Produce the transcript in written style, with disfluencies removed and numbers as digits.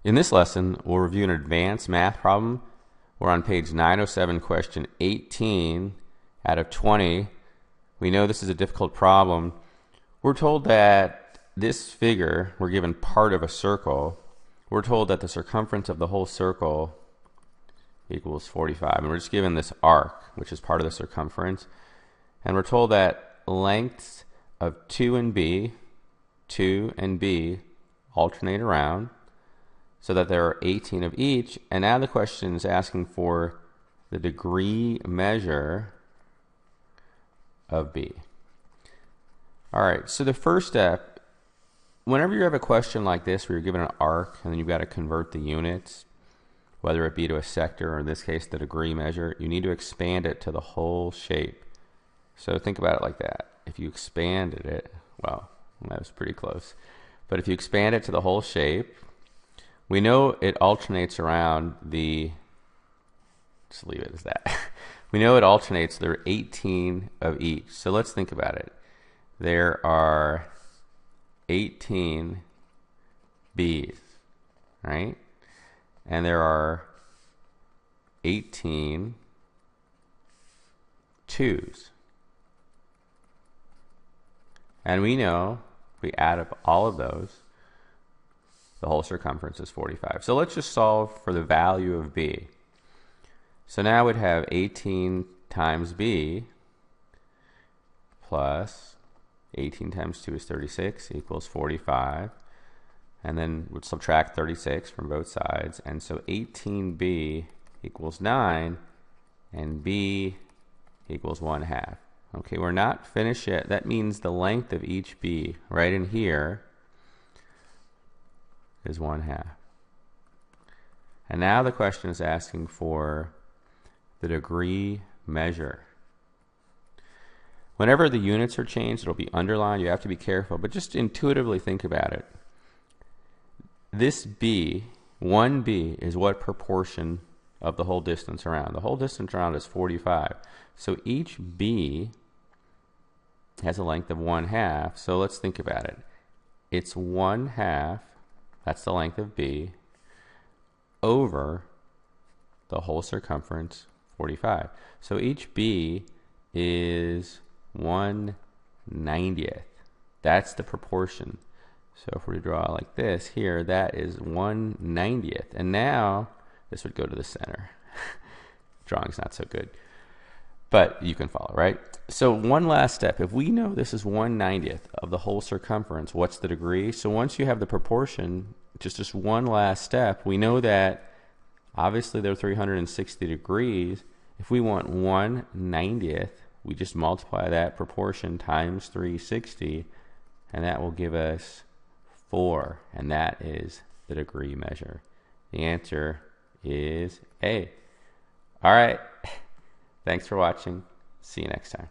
In this lesson, we'll review an advanced math problem. We're on page 907, question 18 out of 20. We know this is a difficult problem. We're told that this figure, we're given part of a circle. We're told that the circumference of the whole circle equals 45. And we're just given this arc, which is part of the circumference. And we're told that lengths of 2 and B alternate around, so that there are 18 of each. And now the question is asking for the degree measure of B. All right, so the first step, whenever you have a question like this where you're given an arc and then you've got to convert the units, whether it be to a sector or in this case the degree measure, you need to expand it to the whole shape. So think about it like that. If you expanded it, well, that was pretty close. But if you expand it to the whole shape, we know it alternates around the, just leave it as that. We know it alternates, there are 18 of each. So let's think about it. There are 18 B's, right? And there are 18 2's. And we know if we add up all of those, the whole circumference is 45. So let's just solve for the value of B. So now we'd have 18 times B plus 18 times 2 is 36 equals 45. And then we'd subtract 36 from both sides. And so 18B equals 9 and B equals 1/2. Okay, we're not finished yet. That means the length of each B right in here is 1/2. And now the question is asking for the degree measure. Whenever the units are changed, it'll be underlined. You have to be careful, but just intuitively think about it. This B, 1B, is what proportion of the whole distance around? The whole distance around is 45. So each B has a length of 1/2. So let's think about it. It's 1/2, that's the length of B, over the whole circumference, 45. So each B is 1/90th. That's the proportion. So if we draw like this here, that is 1/90th. And now this would go to the center. Drawing's not so good, but you can follow, right? So one last step. If we know this is 1/90th of the whole circumference, what's the degree? So once you have the proportion, just one last step, we know that obviously they're 360 degrees. If we want 1/90th, we just multiply that proportion times 360, and that will give us 4, and that is the degree measure. The answer is A. All right. Thanks for watching. See you next time.